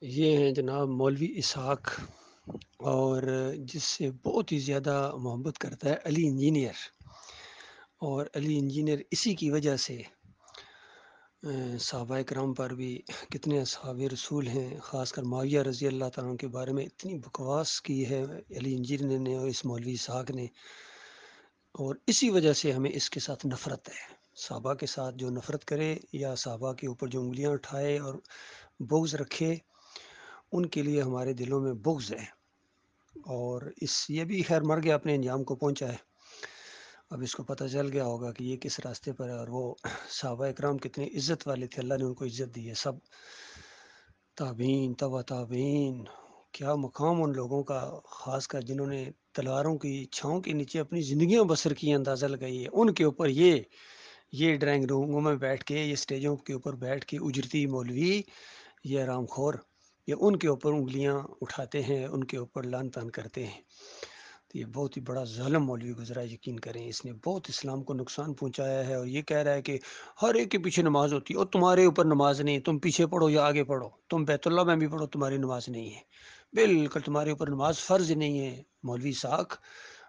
یہ ہیں جناب مولوی اسحاق، اور جس سے بہت ہی زیادہ محبت کرتا ہے علی انجینئر۔ اور علی انجینئر اسی کی وجہ سے صحابہ کرام پر بھی کتنے اصحاب رسول ہیں، خاص کر معاویہ رضی اللہ تعالیٰ عنہ کے بارے میں اتنی بکواس کی ہے علی انجینئر نے اور اس مولوی اسحاق نے، اور اسی وجہ سے ہمیں اس کے ساتھ نفرت ہے۔ صحابہ کے ساتھ جو نفرت کرے یا صحابہ کے اوپر جو انگلیاں اٹھائے اور بغض رکھے، ان کے لیے ہمارے دلوں میں بغض ہے۔ اور یہ بھی خیر مر گیا، اپنے انجام کو پہنچا ہے۔ اب اس کو پتہ چل گیا ہوگا کہ یہ کس راستے پر ہے، اور وہ صحابہ اکرام کتنے عزت والے تھے، اللہ نے ان کو عزت دی ہے۔ سب تابعین، تبع تابعین، کیا مقام ان لوگوں کا، خاص کر جنہوں نے تلواروں کی چھاؤں کے نیچے اپنی زندگیاں بسر کی، اندازہ لگائیے ان کے اوپر یہ ڈرائنگ روموں میں بیٹھ کے، یہ اسٹیجوں کے اوپر بیٹھ کے اجرتی مولوی، یہ رام خور، یہ ان کے اوپر انگلیاں اٹھاتے ہیں، ان کے اوپر لان تان کرتے ہیں۔ تو یہ بہت ہی بڑا ظالم مولوی گزرا ہے، یقین کریں اس نے بہت اسلام کو نقصان پہنچایا ہے۔ اور یہ کہہ رہا ہے کہ ہر ایک کے پیچھے نماز ہوتی ہے، اور تمہارے اوپر نماز نہیں، تم پیچھے پڑھو یا آگے پڑھو، تم بیت اللہ میں بھی پڑھو، تمہاری نماز نہیں ہے، بالکل تمہارے اوپر نماز فرض نہیں ہے۔ مولوی اسحاق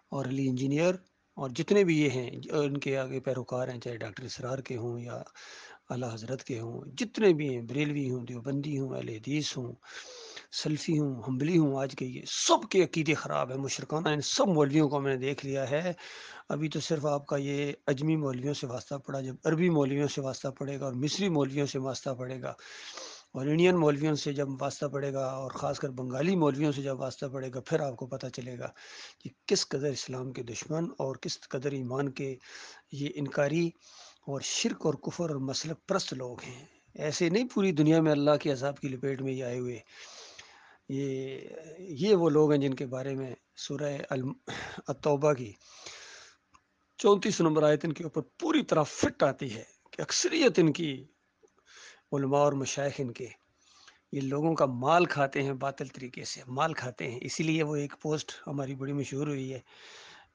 اور علی انجینئر اور جتنے بھی یہ ہیں ان کے آگے پیروکار ہیں، چاہے ڈاکٹر اسرار کے ہوں یا اعلیٰ حضرت کے ہوں، جتنے بھی ہیں، بریلوی ہوں، دیوبندی ہوں، اہل حدیث ہوں، سلفی ہوں، حنبلی ہوں، آج کے یہ سب کے عقیدے خراب ہیں، مشرکانہ۔ ان سب مولویوں کو میں نے دیکھ لیا ہے۔ ابھی تو صرف آپ کا یہ اجمی مولویوں سے واسطہ پڑا، جب عربی مولویوں سے واسطہ پڑے گا اور مصری مولویوں سے واسطہ پڑے گا اور انڈین مولویوں سے جب واسطہ پڑے گا، اور خاص کر بنگالی مولویوں سے جب واسطہ پڑے گا، پھر آپ کو پتہ چلے گا کہ کس قدر اسلام کے دشمن اور کس قدر ایمان کے یہ انکاری اور شرک اور کفر اور مسلک پرست لوگ ہیں۔ ایسے نہیں پوری دنیا میں اللہ کے عذاب کی لپیٹ میں یہ آئے ہوئے۔ یہ وہ لوگ ہیں جن کے بارے میں سورہ التوبہ کی 34 نمبر آیت ان کے اوپر پوری طرح فٹ آتی ہے کہ اکثریت ان کی علماء اور مشائخ ان کے یہ لوگوں کا مال کھاتے ہیں، باطل طریقے سے مال کھاتے ہیں۔ اسی لیے وہ ایک پوسٹ ہماری بڑی مشہور ہوئی ہے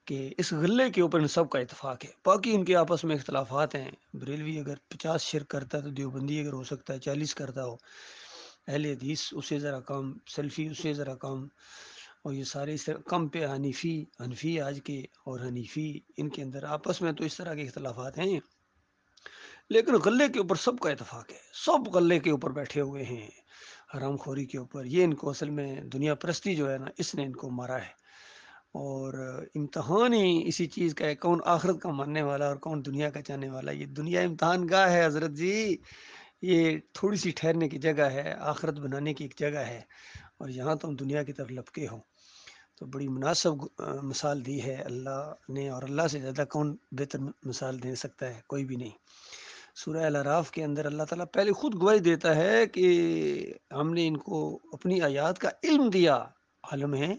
کہ اس غلے کے اوپر ان سب کا اتفاق ہے، باقی ان کے آپس میں اختلافات ہیں۔ بریلوی اگر 50 شرک کرتا ہے تو دیوبندی اگر ہو سکتا ہے 40 کرتا ہو، اہل حدیث اسے ذرا کم، سلفی اسے ذرا کم، اور یہ سارے اس طرح کم پہ حنفی آج کے اور حنیفی، ان کے اندر آپس میں تو اس طرح کے اختلافات ہیں، لیکن غلے کے اوپر سب کا اتفاق ہے۔ سب غلے کے اوپر بیٹھے ہوئے ہیں، حرام خوری کے اوپر۔ یہ ان کو اصل میں دنیا پرستی جو ہے نا، اس نے ان کو مارا ہے۔ اور امتحان ہی اسی چیز کا ہے، کون آخرت کا ماننے والا اور کون دنیا کا چاہنے والا۔ یہ دنیا امتحان گاہ ہے حضرت جی، یہ تھوڑی سی ٹھہرنے کی جگہ ہے، آخرت بنانے کی ایک جگہ ہے، اور یہاں تم دنیا کی طرف لپکے ہو۔ تو بڑی مناسب مثال دی ہے اللہ نے، اور اللہ سے زیادہ کون بہتر مثال دے سکتا ہے؟ کوئی بھی نہیں۔ سورہ الاعراف کے اندر اللہ تعالیٰ پہلے خود گواہی دیتا ہے کہ ہم نے ان کو اپنی آیات کا علم دیا، عالم ہے،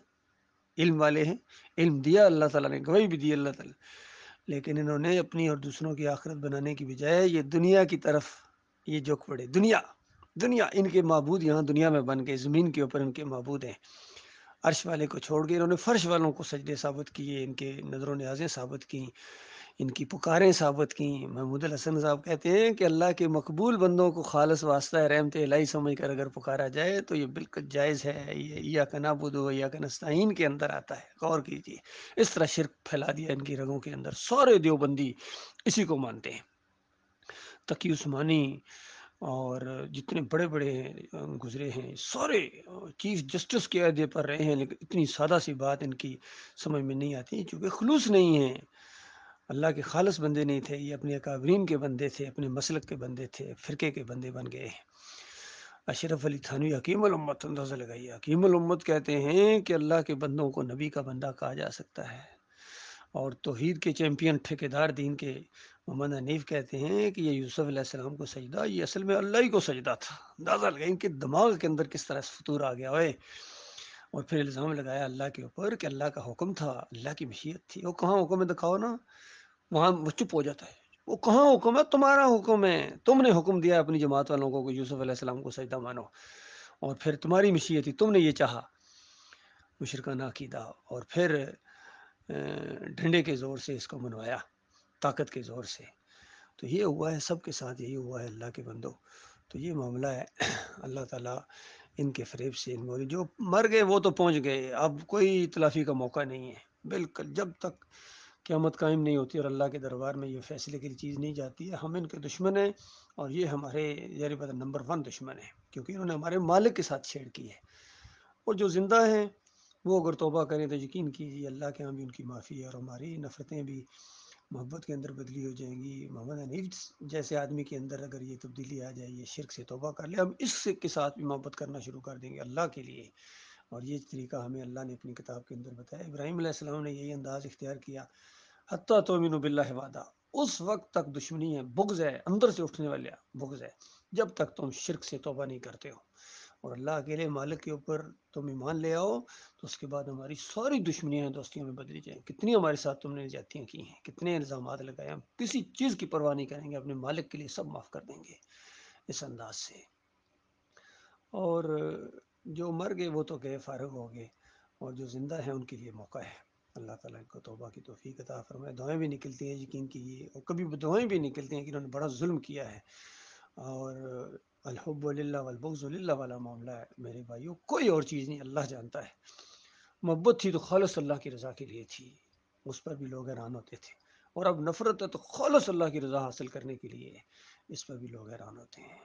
علم والے ہیں، علم دیا اللہ تعالیٰ نے، گواہی بھی دی اللہ تعالیٰ، لیکن انہوں نے اپنی اور دوسروں کی آخرت بنانے کی بجائے یہ دنیا کی طرف یہ جھک پڑے۔ دنیا ان کے معبود یہاں دنیا میں بن گئے، زمین کے اوپر ان کے معبود ہیں۔ عرش والے کو چھوڑ کے انہوں نے فرش والوں کو سجدے ثابت کیے، ان کے نظر و نیازیں ثابت کی، ان کی پکاریں ثابت کیں۔ محمود الحسن صاحب کہتے ہیں کہ اللہ کے مقبول بندوں کو خالص واسطہ رحمت الہی سمجھ کر اگر پکارا جائے تو یہ بالکل جائز ہے۔ یہ ایاک نعبد و ایاک نستعین کے اندر آتا ہے، غور کیجیے۔ اس طرح شرک پھیلا دیا ان کی رگوں کے اندر، سارے دیوبندی اسی کو مانتے ہیں۔ تقی عثمانی اور جتنے بڑے بڑے گزرے ہیں، سارے چیف جسٹس کے عہدے پر رہے ہیں، لیکن اتنی سادہ سی بات ان کی سمجھ میں نہیں آتی، چونکہ خلوص نہیں ہے، اللہ کے خالص بندے نہیں تھے، یہ اپنے اکابرین کے بندے تھے، اپنے مسلک کے بندے تھے، فرقے کے بندے بن گئے ہیں۔ اشرف علی تھانوی حکیم الامت، اندازہ لگائیے، حکیم الامت کہتے ہیں کہ اللہ کے بندوں کو نبی کا بندہ کہا جا سکتا ہے، اور توحید کے چیمپئن ٹھیکیدار دین کے محمد حنیف کہتے ہیں کہ یہ یوسف علیہ السلام کو سجدہ، یہ اصل میں اللہ ہی کو سجدہ تھا۔ اندازہ لگائیں ان کے دماغ کے اندر کس طرح فطور آ گیا ہوئے، اور پھر الزام لگایا اللہ کے اوپر کہ اللہ کا حکم تھا، اللہ کی مشیت تھی۔ وہ کہاں حکم ہے دکھاؤ نا، وہاں وہ چپ ہو جاتا ہے۔ وہ کہاں حکم ہے؟ تمہارا حکم ہے، تم نے حکم دیا اپنی جماعت والوں کو کہ یوسف علیہ السلام کو سجدہ مانو، اور پھر تمہاری مشیت تھی، تم نے یہ چاہا، مشرکانہ عقیدہ، اور پھر ڈنڈے کے زور سے اس کو منوایا، طاقت کے زور سے۔ تو یہ ہوا ہے، سب کے ساتھ یہی ہوا ہے اللہ کے بندو۔ تو یہ معاملہ ہے، اللہ تعالیٰ ان کے فریب سے جو مر گئے وہ تو پہنچ گئے، اب کوئی تلافی کا موقع نہیں ہے بالکل، جب تک قیامت قائم نہیں ہوتی اور اللہ کے دربار میں یہ فیصلے کی چیز نہیں جاتی ہے، ہم ان کے دشمن ہیں اور یہ ہمارے ظاہر بات نمبر 1 دشمن ہیں، کیونکہ انہوں نے ہمارے مالک کے ساتھ چھیڑ کی ہے۔ اور جو زندہ ہیں وہ اگر توبہ کریں تو یقین کیجیے اللہ کے ہاں بھی ان کی معافی ہے، اور ہماری نفرتیں بھی محبت کے اندر بدلی ہو جائیں گی۔ محمد حنیف جیسے آدمی کے اندر اگر یہ تبدیلی آ جائے، یہ شرک سے توبہ کر لے، ہم اس کے ساتھ بھی محبت کرنا شروع کر دیں گے اللہ کے لیے۔ اور یہ طریقہ ہمیں اللہ نے اپنی کتاب کے اندر بتایا، ابراہیم علیہ السلام نے یہی انداز اختیار کیا، حتیٰ تؤمنوا باللہ وحدہ، اس وقت تک دشمنی ہے، بغض ہے، اندر سے اٹھنے والا بغض ہے، جب تک تم شرک سے توبہ نہیں کرتے ہو اور اللہ اکیلے مالک کے اوپر تم ایمان لے آؤ، تو اس کے بعد ہماری ساری دشمنیاں دوستیوں میں بدلی جائیں۔ کتنی ہمارے ساتھ تم نے زیادتیاں کی ہیں، کتنے الزامات لگائے، ہم کسی چیز کی پرواہ نہیں کریں گے، اپنے مالک کے لیے سب معاف کر دیں گے اس انداز سے۔ اور جو مر گئے وہ تو گئے، فارغ ہو گئے، اور جو زندہ ہیں ان کے لیے موقع ہے۔ اللہ تعالیٰ ان کو توبہ کی توفیق عطا فرمائے۔ دعائیں بھی نکلتی ہیں یقین کیجیے، اور کبھی دعائیں بھی نکلتی ہیں کہ انہوں نے بڑا ظلم کیا ہے، اور الحب للہ والبغض للہ والا معاملہ ہے میرے بھائیوں، کوئی اور چیز نہیں، اللہ جانتا ہے۔ محبت تھی تو خالص اللہ کی رضا کے لیے تھی، اس پر بھی لوگ حیران ہوتے تھے، اور اب نفرت ہے تو خالص اللہ کی رضا حاصل کرنے کے لیے، اس پر بھی لوگ حیران ہوتے ہیں۔